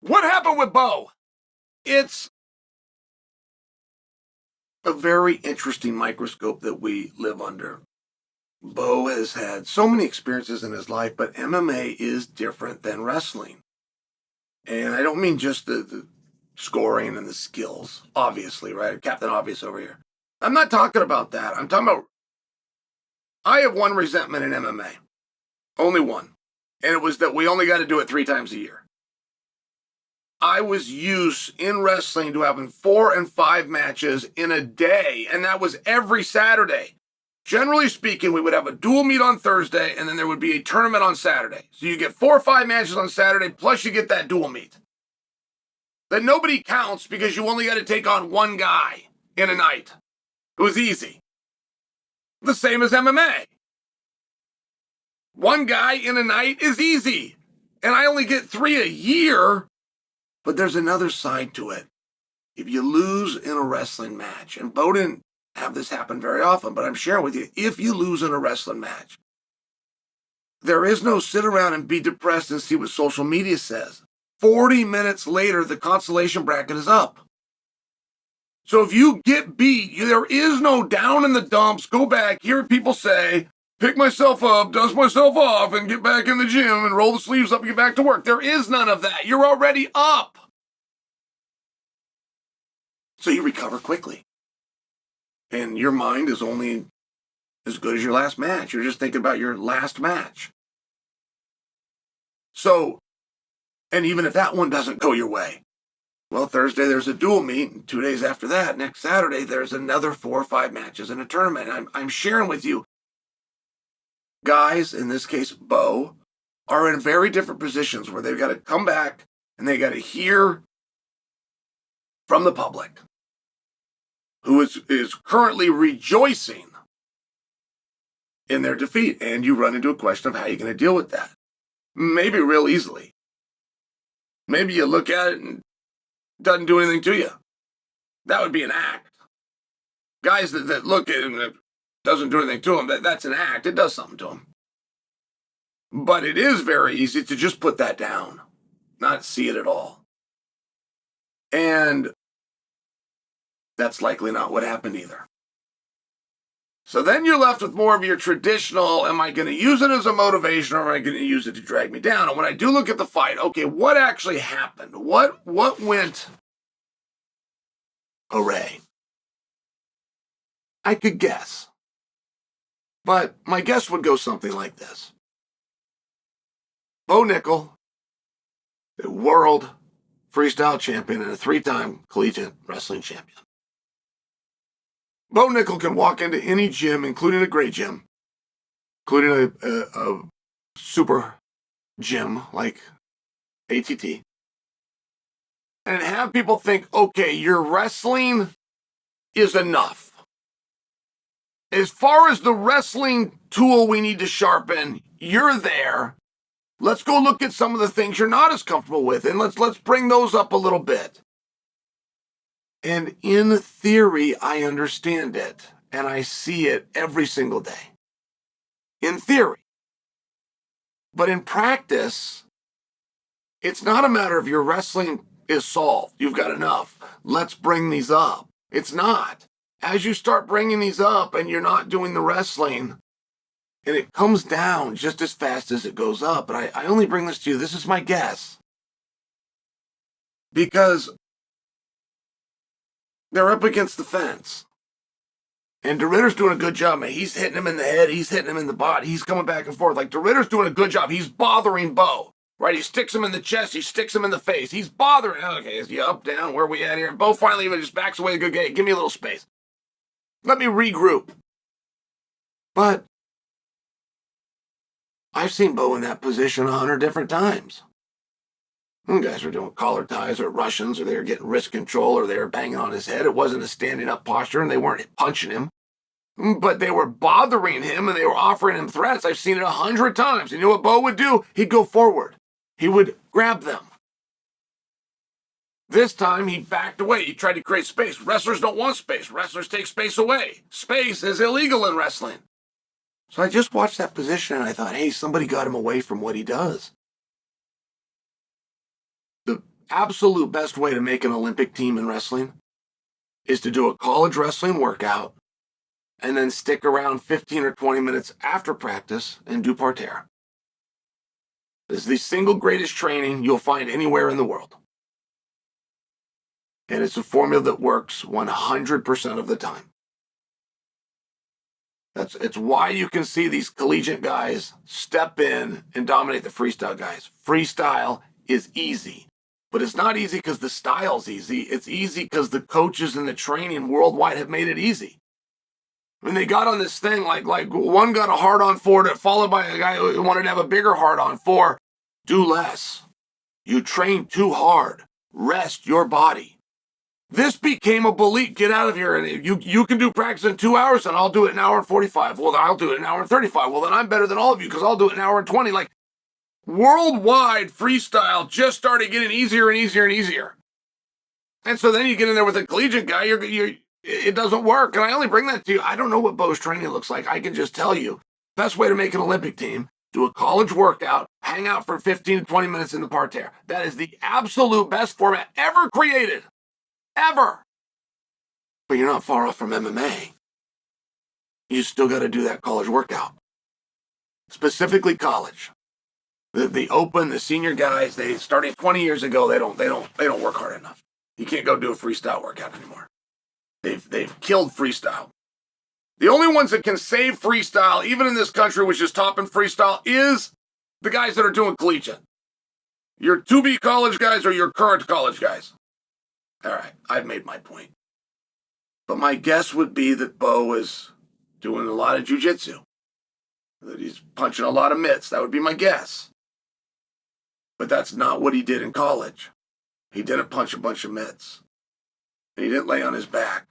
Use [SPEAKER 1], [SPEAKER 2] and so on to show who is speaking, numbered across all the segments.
[SPEAKER 1] What happened with Bo? It's a very interesting microscope that we live under. Bo has had so many experiences in his life, but MMA is different than wrestling. And I don't mean just the scoring and the skills, obviously, right? Captain Obvious over here. I'm not talking about that. I'm talking about, I have one resentment in MMA. Only one. And it was that we only got to do it 3 times a year. I was used in wrestling to having 4 and 5 matches in a day, and that was every Saturday. Generally speaking, we would have a dual meet on Thursday, and then there would be a tournament on Saturday. So you get 4 or 5 matches on Saturday, plus you get that dual meet. Then nobody counts because you only got to take on one guy in a night. It was easy. The same as MMA. One guy in a night is easy. And I only get 3 a year. But there's another side to it. If you lose in a wrestling match, and Bo didn't have this happen very often, but I'm sharing with you, if you lose in a wrestling match, there is no sit around and be depressed and see what social media says. 40 minutes later, the consolation bracket is up. So if you get beat, there is no down in the dumps, go back, hear people say, pick myself up, dust myself off, and get back in the gym and roll the sleeves up and get back to work. There is none of that. You're already up. So you recover quickly. And your mind is only as good as your last match. You're just thinking about your last match. So, and even if that one doesn't go your way, well, Thursday there's a dual meet, and 2 days after that, next Saturday, there's another 4 or 5 matches in a tournament. I'm sharing with you, guys, in this case, Bo, are in very different positions where they've got to come back and they got to hear from the public, who is currently rejoicing in their defeat. And you run into a question of how you're going to deal with that. Maybe real easily. Maybe you look at it and it doesn't do anything to you. That would be an act. Guys that look at it and it doesn't do anything to them, that's an act. It does something to them. But it is very easy to just put that down, not see it at all. And that's likely not what happened either. So then you're left with more of your traditional, am I going to use it as a motivation or am I going to use it to drag me down? And when I do look at the fight, okay, what actually happened? What went awry? I could guess. But my guess would go something like this. Bo Nickal, a world freestyle champion and a 3-time collegiate wrestling champion. Bo Nickal can walk into any gym, including a great gym, including a super gym like ATT, and have people think, okay, your wrestling is enough. As far as the wrestling tool we need to sharpen, you're there. Let's go look at some of the things you're not as comfortable with, and let's bring those up a little bit. And in theory, I understand it, and I see it every single day. In theory. But in practice, it's not a matter of your wrestling is solved. You've got enough. Let's bring these up. It's not. As you start bringing these up and you're not doing the wrestling, and it comes down just as fast as it goes up. And I only bring this to you. This is my guess. Because they're up against the fence. And DeRitter's doing a good job, man. He's hitting him in the head. He's hitting him in the body. He's coming back and forth. Like, DeRitter's doing a good job. He's bothering Bo. Right? He sticks him in the chest. He sticks him in the face. He's bothering. Okay, is he up, down? Where are we at here? And Bo finally even just backs away a good game. Give me a little space. Let me regroup. But I've seen Bo in that position 100 different times. Some guys were doing collar ties or Russians, or they were getting wrist control, or they were banging on his head. It wasn't a standing up posture, and they weren't punching him. But they were bothering him, and they were offering him threats. I've seen it 100 times. And you know what Bo would do? He'd go forward. He would grab them. This time, he backed away. He tried to create space. Wrestlers don't want space. Wrestlers take space away. Space is illegal in wrestling. So I just watched that position, and I thought, hey, somebody got him away from what he does. The absolute best way to make an Olympic team in wrestling is to do a college wrestling workout and then stick around 15 or 20 minutes after practice and do parterre. This is the single greatest training you'll find anywhere in the world. And it's a formula that works 100% of the time. It's why you can see these collegiate guys step in and dominate the freestyle guys. Freestyle is easy, but it's not easy because the style's easy. It's easy because the coaches and the training worldwide have made it easy. I mean, they got on this thing like one got a hard-on for it, followed by a guy who wanted to have a bigger hard-on for. Do less. You train too hard. Rest your body. This became a belief. Get out of here. And you can do practice in 2 hours, and I'll do it in 1 hour and 45. Well, I'll do it in 1 hour and 35. Well, then I'm better than all of you because I'll do it in 1 hour and 20. Like, worldwide freestyle just started getting easier and easier and easier. And so then you get in there with a collegiate guy, it doesn't work. And I only bring that to you. I don't know what Bo's training looks like. I can just tell you, best way to make an Olympic team, do a college workout, hang out for 15 to 20 minutes in the parterre. That is the absolute best format ever created. Ever. But you're not far off from MMA. You still got to do that college workout. Specifically college. The open, the senior guys, they started 20 years ago, they don't work hard enough. You can't go do a freestyle workout anymore. They've killed freestyle. The only ones that can save freestyle, even in this country, which is top in freestyle, is the guys that are doing collegiate. Your to-be college guys or your current college guys. All right, I've made my point. But my guess would be that Bo is doing a lot of jiu-jitsu. That he's punching a lot of mitts. That would be my guess. But that's not what he did in college. He didn't punch a bunch of mitts. And he didn't lay on his back.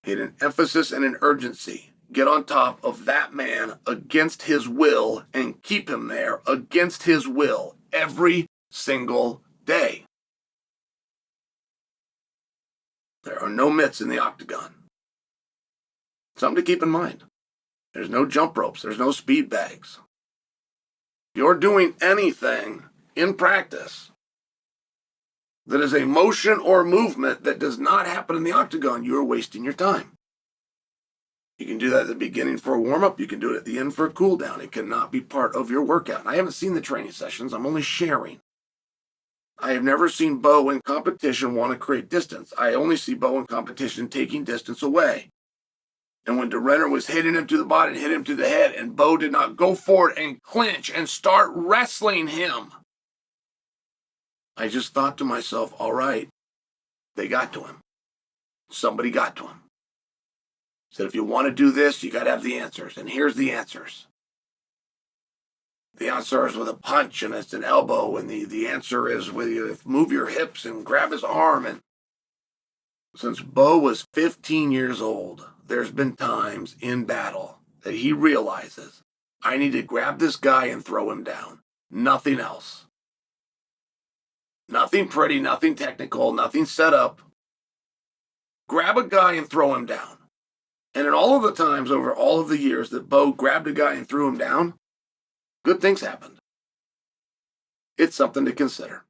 [SPEAKER 1] He had an emphasis and an urgency. Get on top of that man against his will and keep him there against his will every single day. There are no mitts in the octagon. Something to keep in mind. There's no jump ropes. There's no speed bags. If you're doing anything in practice that is a motion or movement that does not happen in the octagon, you are wasting your time. You can do that at the beginning for a warm-up. You can do it at the end for a cool-down. It cannot be part of your workout. I haven't seen the training sessions. I'm only sharing. I have never seen Bo in competition want to create distance. I only see Bo in competition taking distance away. And when DeRenner was hitting him to the body and hit him to the head, and Bo did not go forward and clinch and start wrestling him, I just thought to myself, all right, they got to him. Somebody got to him. Said, if you want to do this, you got to have the answers. And here's the answers. The answer is with a punch, and it's an elbow, and the answer is with you move your hips and grab his arm. And since Bo was 15 years old, there's been times in battle that he realizes, I need to grab this guy and throw him down. Nothing else. Nothing pretty, nothing technical, nothing set up. Grab a guy and throw him down. And in all of the times over all of the years that Bo grabbed a guy and threw him down, good things happened. It's something to consider.